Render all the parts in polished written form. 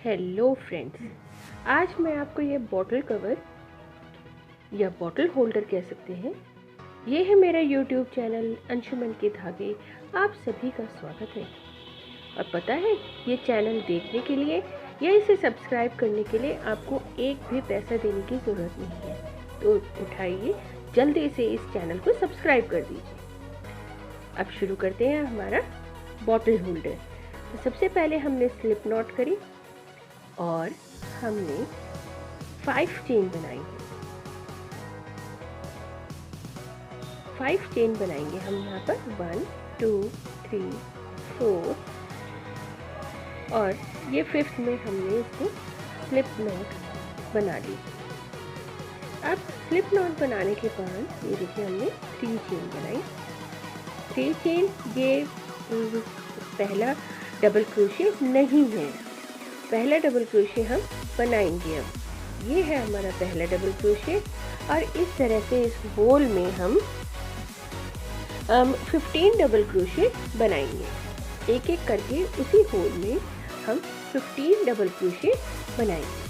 Hello friends, आज मैं आपको ये बॉटल कवर या बॉटल होल्डर कह सकते हैं, ये है मेरा यूट्यूब चैनल अंशुमन के धागे। आप सभी का स्वागत है। और पता है, ये चैनल देखने के लिए या इसे सब्सक्राइब करने के लिए आपको एक भी पैसा देने की ज़रूरत नहीं है। तो उठाइए, जल्दी से इस चैनल को सब्सक्राइब कर दीजिए। अब शुरू करते हैं हमारा बॉटल होल्डर। तो सबसे पहले हमने स्लिप नॉट करी और हमने 5 चेन बनाई है। 5 चेन बनाएंगे हम यहाँ पर 1 2 3 4 और ये 5th में हमने इसको स्लिप नॉट बना ली। अब स्लिप नॉट बनाने के बाद ये देखिए हमने 3 चेन बनाई। 3 चेन ये पहला डबल क्रोशे नहीं है, पहला डबल क्रोशे हम बनाएंगे। अब ये है हमारा पहला डबल क्रोशे और इस तरह से इस होल में हम 15 डबल क्रोशे बनाएंगे। एक एक करके उसी होल में हम 15 डबल क्रोशे बनाएंगे।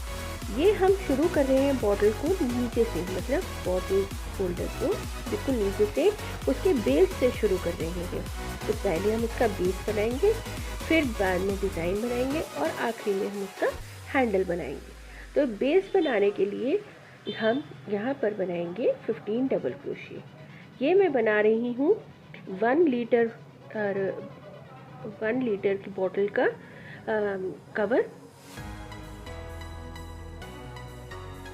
ये हम शुरू कर रहे हैं बॉटल को नीचे से, मतलब बॉटल होल्डर को बिल्कुल नीचे से उसके बेस से शुरू कर रहे हैं। तो पहले हम इसका बेस बनाएंगे, फिर बाद में डिज़ाइन बनाएंगे और आखिरी में हम उसका हैंडल बनाएंगे। तो बेस बनाने के लिए हम यहाँ पर बनाएंगे 15 डबल क्रोशे। ये मैं बना रही हूँ 1 लीटर की बोतल का कवर।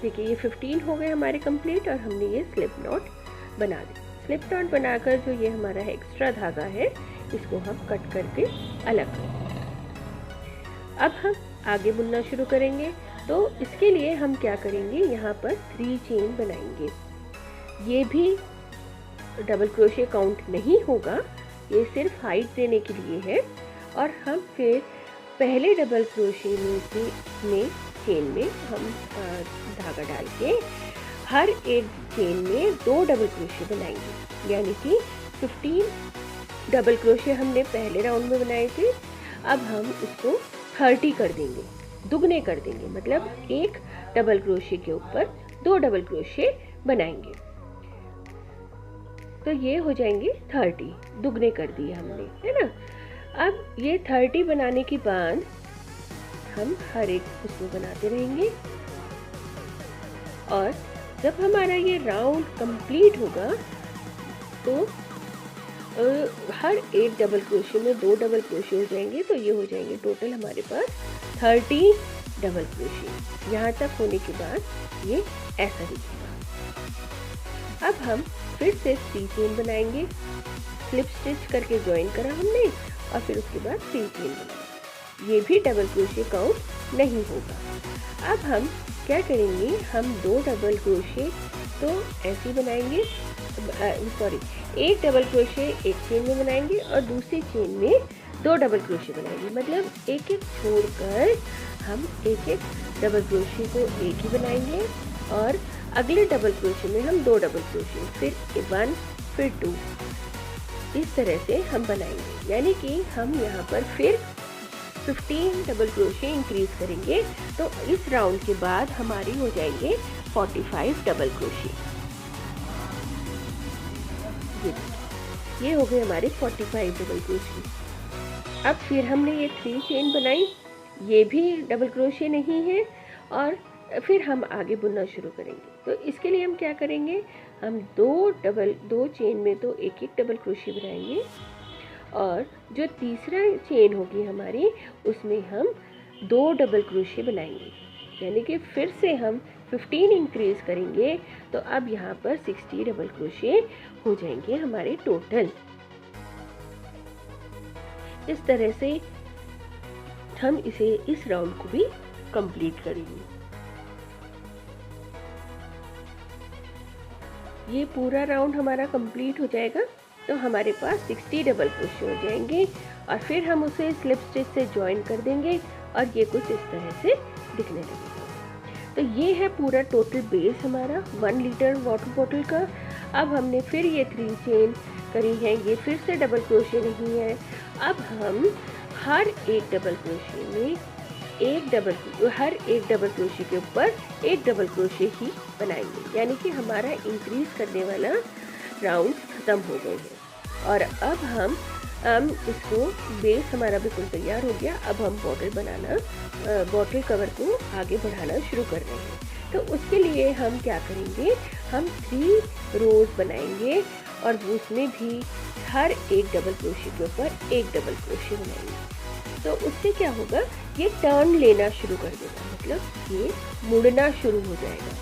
देखिए ये 15 हो गए हमारे कंप्लीट और हमने ये स्लिप नॉट बना दी। स्लिप नॉट बनाकर जो ये हमारा एक्स्ट्रा धागा है इसको हम कट करके अलग करेंगे। अब हम आगे बुनना शुरू करेंगे। तो इसके लिए हम क्या करेंगे, यहाँ पर 3 चेन बनाएंगे। ये भी डबल क्रोशे काउंट नहीं होगा, ये सिर्फ हाइट देने के लिए है। और हम फिर पहले डबल क्रोशे में चेन में हम धागा डाल के हर एक चेन में 2 डबल क्रोशे बनाएंगे। यानी कि 15 डबल क्रोशे हमने पहले राउंड में बनाए थे, अब हम इसको 30 कर देंगे, दुगने कर देंगे। मतलब एक डबल क्रोशे के ऊपर 2 डबल क्रोशे बनाएंगे तो ये हो जाएंगे 30, दुगने कर दिए हमने, है ना। अब ये 30 बनाने के बाद हम हर एक उसमें बनाते रहेंगे और जब हमारा ये राउंड कंप्लीट होगा तो हर एक डबल क्रोशे में 2 डबल क्रोशे हो जाएंगे। तो ये हो जाएंगे टोटल हमारे पास 30 डबल क्रोशे। यहाँ तक होने के बाद ये ऐसा दिखेगा। अब हम फिर से 3 चेन बनाएंगे। स्लिप स्टिच करके ज्वाइन करा हमने और फिर उसके बाद 3 चेन बनाएंगे। ये भी डबल क्रोशे काउंट नहीं होगा। अब हम क्या करेंगे, हम 2 डबल क्रोशे तो ऐसे बनाएंगे, एक डबल क्रोशे एक चेन में बनाएंगे और दूसरी चेन में 2 डबल क्रोशे बनाएंगे। मतलब एक एक छोड़कर हम एक एक डबल क्रोशे को एक ही बनाएंगे और अगले डबल क्रोशे में हम 2 डबल क्रोशे, फिर 1 फिर 2, इस तरह से हम बनाएंगे। यानी कि हम यहाँ पर फिर 15 डबल क्रोशे इंक्रीज करेंगे। तो इस राउंड के बाद हमारी हो जाएंगे 45 डबल क्रोशे। ये हो गए हमारे 45 डबल क्रोशे। अब फिर हमने ये 3 चेन बनाई, ये भी डबल क्रोशे नहीं है और फिर हम आगे बुनना शुरू करेंगे। तो इसके लिए हम क्या करेंगे, हम 2 चेन में तो एक एक डबल क्रोशे बनाएंगे और जो तीसरा चेन होगी हमारी उसमें हम 2 डबल क्रोशे बनाएंगे। यानी कि फिर से हम 15 इंक्रीज करेंगे। तो अब यहाँ पर 60 डबल क्रोशे हो जाएंगे हमारे टोटल। इस तरह से हम इस राउंड को भी कंप्लीट करेंगे। ये पूरा राउंड हमारा कंप्लीट हो जाएगा तो हमारे पास 60 डबल क्रोशे हो जाएंगे और फिर हम उसे स्लिप स्टिच से ज्वाइन कर देंगे और ये कुछ इस तरह से दिखने लगेगा। तो ये है पूरा टोटल बेस हमारा 1 लीटर वाटर बॉटल का। अब हमने फिर ये 3 चेन करी है, ये फिर से डबल क्रोशे नहीं है। अब हम हर एक डबल क्रोशे में हर एक डबल क्रोशे के ऊपर एक डबल क्रोशे ही बनाएंगे, यानी कि हमारा इंक्रीज करने वाला राउंड ख़त्म हो गए हैं। और अब हम इसको, बेस हमारा बिल्कुल तैयार हो गया। अब हम बॉटल कवर को आगे बढ़ाना शुरू कर रहे हैं। तो उसके लिए हम क्या करेंगे, हम 3 रोज बनाएंगे और उसमें भी हर एक डबल क्रोशे के ऊपर एक डबल क्रोशे बनाएंगे। तो उससे क्या होगा, ये टर्न लेना शुरू कर देगा, मतलब ये मुड़ना शुरू हो जाएगा।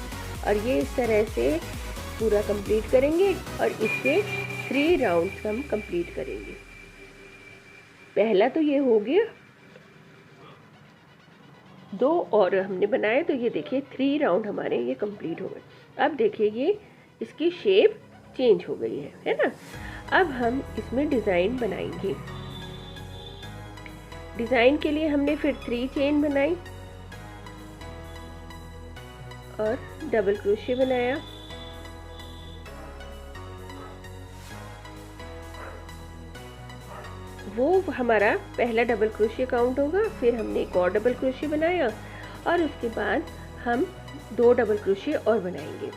और ये इस तरह से पूरा कंप्लीट करेंगे और इससे 3 राउंड्स हम कंप्लीट करेंगे। पहला तो ये हो गया, 2 और हमने बनाए, तो ये देखिए 3 राउंड हमारे ये कंप्लीट हो गए। अब देखिए ये इसकी शेप चेंज हो गई है ना। अब हम इसमें डिज़ाइन बनाएंगे। डिज़ाइन के लिए हमने फिर 3 चेन बनाई और डबल क्रोशे बनाया। वो हमारा पहला डबल क्रोशे काउंट होगा। फिर हमने एक और डबल क्रोशे बनाया और उसके बाद हम 2 डबल क्रोशे और बनाएंगे।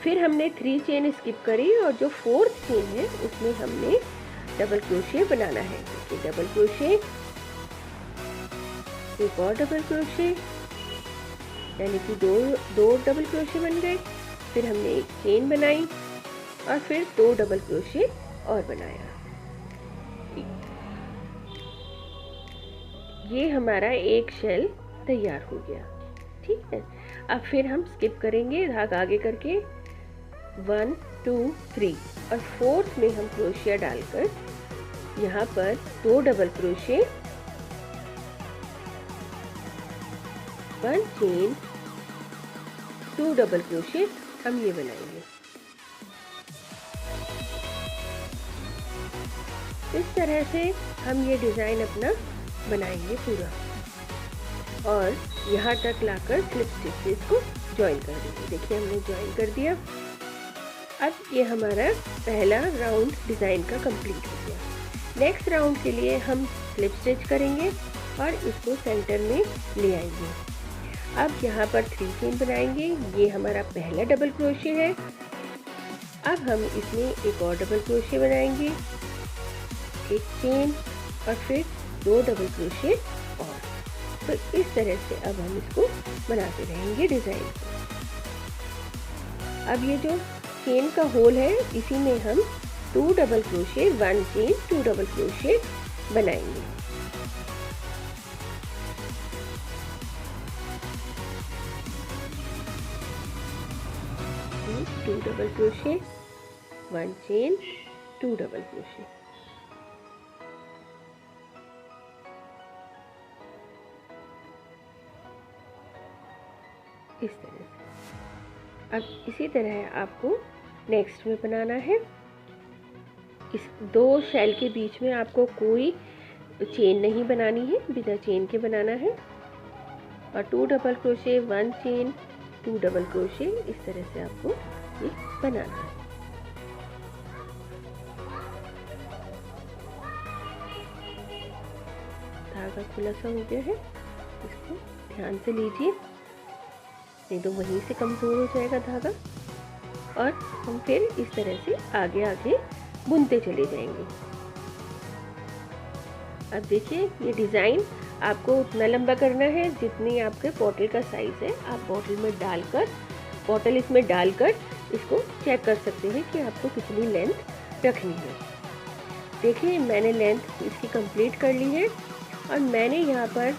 फिर हमने 3 चेन स्किप करी और जो 4th चेन है उसमें हमने डबल क्रोशे बनाना है। देखिए डबल क्रोशे, एक और डबल क्रोशे, यानी कि दो डबल क्रोशे बन गए। फिर हमने एक चेन बनाई और फिर 2 डबल क्रोशे और बनाया। ये हमारा एक शेल तैयार हो गया। ठीक है, अब फिर हम स्किप करेंगे धागा आगे करके 1 2 3 और 4th में हम क्रोशिया डालकर यहाँ पर 2 double crochet, 1 chain, 2 double crochet हम ये बनाएंगे। इस तरह से हम ये डिज़ाइन अपना बनाएंगे पूरा और यहाँ तक लाकर स्लिप स्टिचेस को ज्वाइन कर देंगे। देखिए हमने ज्वाइन कर दिया। अब ये हमारा पहला राउंड डिज़ाइन का कंप्लीट हो गया। नेक्स्ट राउंड के लिए हम स्लिप स्टिच करेंगे और इसको सेंटर में ले आएंगे। अब यहाँ पर 3 चेन बनाएंगे। ये हमारा पहला डबल क्रोशे है। अब हम इसमें एक और डबल क्रोशे बनाएंगे, एक चेन और फिर 2 डबल क्रोशे और। तो इस तरह से अब हम इसको बनाते रहेंगे डिज़ाइन को। अब ये जो चेन का होल है इसी में हम 2 double crochet, 1 chain, 2 double crochet बनाएंगे। 2 double crochet, 1 chain, 2 double crochet. इस तरह से। अब इसी तरह आपको नेक्स्ट में बनाना है। इस 2 शेल के बीच में आपको कोई चेन नहीं बनानी है, बिना चेन के बनाना है। और 2 double crochet, 1 chain, 2 double crochet, इस तरह से आपको ये बनाना है। धागा खुला सा हो गया है, इसको ध्यान से लीजिए, नहीं तो वहीं से कमज़ोर हो जाएगा धागा। और हम फिर इस तरह से आगे आगे बुनते चले जाएंगे। अब देखिए ये डिज़ाइन आपको उतना लंबा करना है जितनी आपके बॉटल का साइज़ है। आप बॉटल इसमें डालकर इसको चेक कर सकते हैं कि आपको कितनी लेंथ रखनी है। देखिए मैंने लेंथ इसकी कंप्लीट कर ली है और मैंने यहाँ पर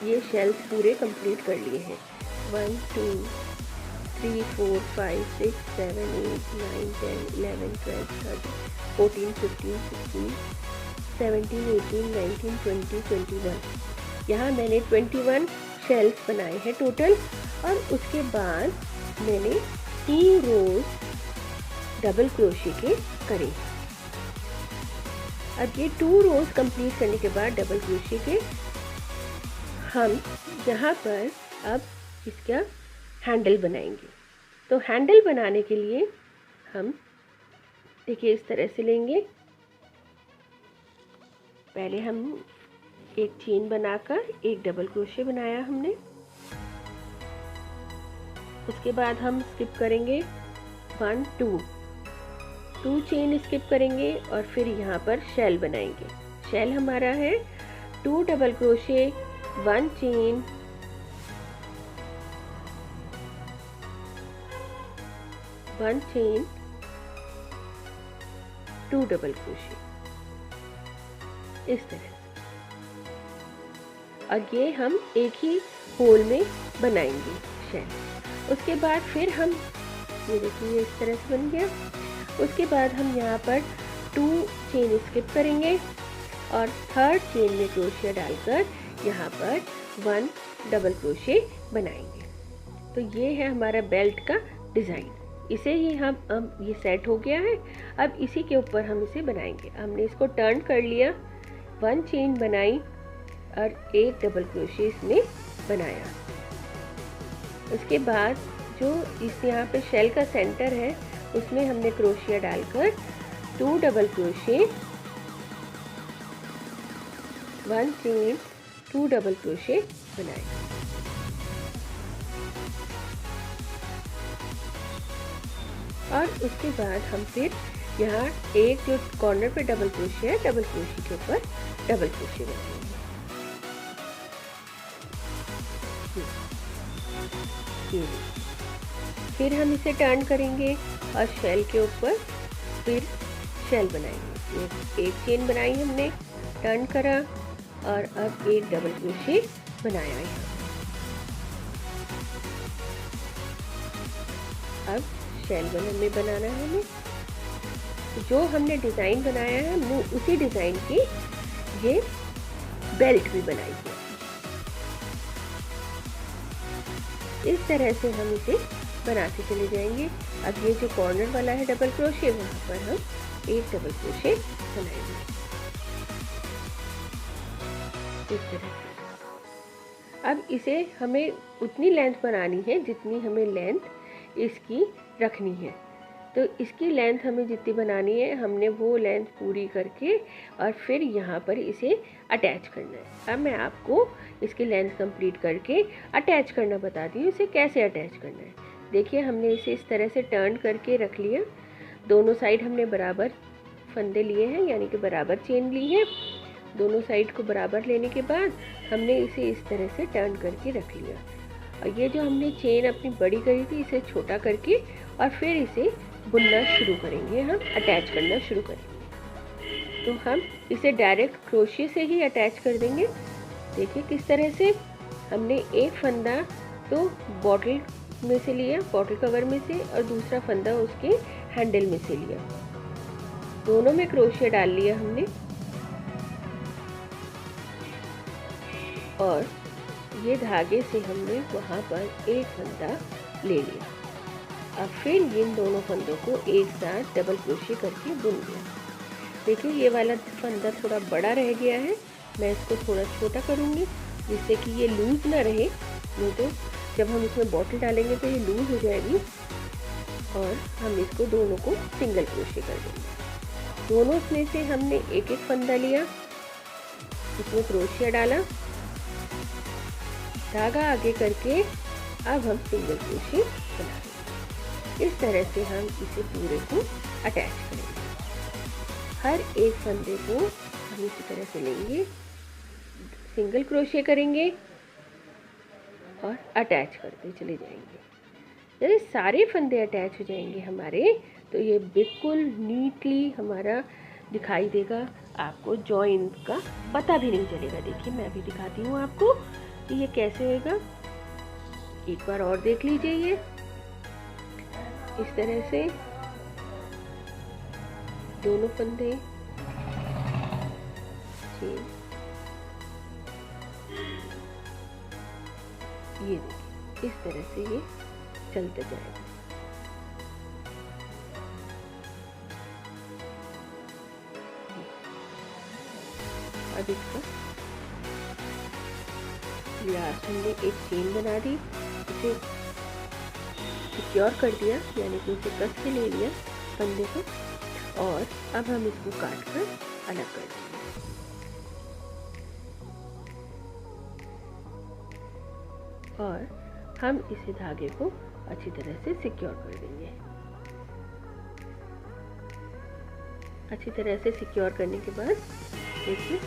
ये शेल्स पूरे कंप्लीट कर लिए हैं। 1 2 3 4 5 6 7 8 9 10 11 12 13 14 15 16 17 18 19 20 21। यहाँ मैंने 21 शेल्स बनाए हैं टोटल। और उसके बाद मैंने 3 रोज डबल क्रोशे के करे। अब ये 2 रोज कंप्लीट करने के बाद डबल क्रोशे के हम यहाँ पर अब इसका हैंडल बनाएंगे। तो हैंडल बनाने के लिए हम देखिए इस तरह से लेंगे। पहले हम एक चेन बनाकर एक डबल क्रोशे बनाया हमने। उसके बाद हम स्किप करेंगे 1 2 चेन स्किप करेंगे और फिर यहाँ पर शेल बनाएंगे। शेल हमारा है 2 double crochet 1 chain, 1 chain 2 double crochet, इस तरह से। और ये हम एक ही होल में बनाएंगे शेल। उसके बाद फिर हम ये देखिए इस तरह से बन गया। उसके बाद हम यहाँ पर 2 चेन स्किप करेंगे और 3rd चेन में क्रोशिया डालकर यहाँ पर 1 डबल क्रोशे बनाएंगे। तो ये है हमारा बेल्ट का डिज़ाइन। इसे ही हम ये सेट हो गया है। अब इसी के ऊपर हम इसे बनाएंगे। हमने इसको टर्न कर लिया, 1 चेन बनाई और 1 डबल क्रोशे इसमें बनाया। उसके बाद जो इस यहाँ पे शेल का सेंटर है उसमें हमने क्रोशिया डालकर 2 double crochet 1 chain 2 double crochet बनाए। और उसके बाद हम फिर यहाँ एक जो कॉर्नर पे डबल क्रोशे है, डबल क्रोशे के ऊपर डबल क्रोशे बनाएंगे। फिर हम इसे टर्न करेंगे और शेल के ऊपर फिर शेल बनाएंगे। एक चेन बनाई हमने, टर्न करा और अब एक डबल क्रोशे बनाया यहाँ। अब शेल में बनाना है हमें। जो हमने डिज़ाइन बनाया है हमने उसी डिज़ाइन की ये बेल्ट भी बनाई है। इस तरह से हम इसे बनाते चले जाएंगे। अब ये जो कॉर्नर वाला है डबल क्रोशे, वहाँ पर हम एक डबल क्रोशे बनाएंगे इस तरह से। अब इसे हमें उतनी लेंथ बनानी है जितनी हमें लेंथ इसकी रखनी है। तो इसकी लेंथ हमें जितनी बनानी है हमने वो लेंथ पूरी करके और फिर यहाँ पर इसे अटैच करना है। अब मैं आपको इसकी लेंथ कंप्लीट करके अटैच करना बताती हूँ, इसे कैसे अटैच करना है। देखिए हमने इसे इस तरह से टर्न करके रख लिया। दोनों साइड हमने बराबर फंदे लिए हैं, यानी कि बराबर चेन ली है। दोनों साइड को बराबर लेने के बाद हमने इसे इस तरह से टर्न करके रख लिया। और ये जो हमने चेन अपनी बड़ी करी थी इसे छोटा करके और फिर इसे बुनना शुरू करेंगे, हम अटैच करना शुरू करेंगे। तो हम इसे डायरेक्ट क्रोशे से ही अटैच कर देंगे। देखिए किस तरह से हमने एक फंदा तो बॉटल में से लिया, बॉटल कवर में से, और दूसरा फंदा उसके हैंडल में से लिया। दोनों में क्रोशे डाल लिया हमने और ये धागे से हमने वहाँ पर एक फंदा ले लिया। अब फिर इन दोनों फंदों को एक साथ डबल क्रोशे करके बुन लिया। देखिए ये वाला फंदा थोड़ा बड़ा रह गया है, मैं इसको थोड़ा छोटा करूँगी जिससे कि ये लूज़ ना रहे, नहीं तो जब हम इसमें बॉटल डालेंगे तो ये लूज़ हो जाएगी। और हम इसको दोनों को सिंगल क्रोशे कर देंगे। दोनों में से हमने एक एक फंदा लिया, इसमें क्रोशिया डाला, धागा आगे करके अब हम सिंगल क्रोशे बनाएंगे। इस तरह से हम इसे पूरे को अटैच करेंगे। हर एक फंदे को हम इसी तरह से लेंगे, सिंगल क्रोशे करेंगे और अटैच करते चले जाएंगे। जब सारे फंदे अटैच हो जाएंगे हमारे, तो ये बिल्कुल नीटली हमारा दिखाई देगा। आपको जॉइंट का पता भी नहीं चलेगा। देखिए मैं भी दिखाती हूँ आपको कि ये कैसे होगा। एक बार और देख लीजिए। ये इस तरह से दोनों फंदे ये देखिए इस तरह से ये चलते जाएगा। अब इसका लास्ट हमने एक चेन बना दी, इसे सिक्योर कर दिया, यानी कि उसे कस के ले लिया फंदे को, और अब हम इसको काट कर अलग कर देंगे। और हम इसे धागे को अच्छी तरह से सिक्योर कर देंगे। अच्छी तरह से सिक्योर करने के बाद देखिए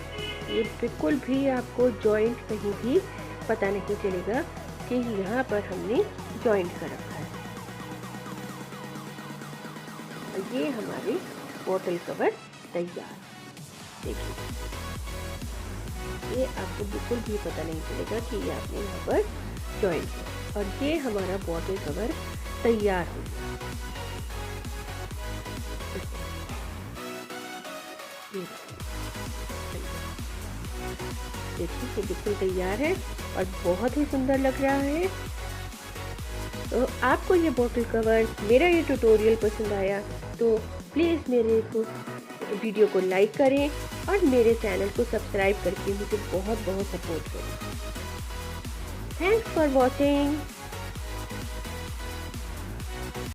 ये बिल्कुल भी आपको जॉइंट कहीं भी पता नहीं चलेगा कि यहाँ पर हमने जॉइंट कर रखा है। और ये हमारे बॉटल कवर तैयार। देखिए ये आपको बिल्कुल भी पता नहीं चलेगा कि ये आपने यहाँ पर जॉइंट किया और ये हमारा बॉटल कवर तैयार हो गया। देखिए ये बिल्कुल तैयार है और बहुत ही सुंदर लग रहा है। तो आपको ये बॉटल कवर, मेरा ये ट्यूटोरियल पसंद आया तो प्लीज़ मेरे को वीडियो को लाइक करें और मेरे चैनल को सब्सक्राइब करके मुझे बहुत बहुत सपोर्ट करें। Thanks for watching.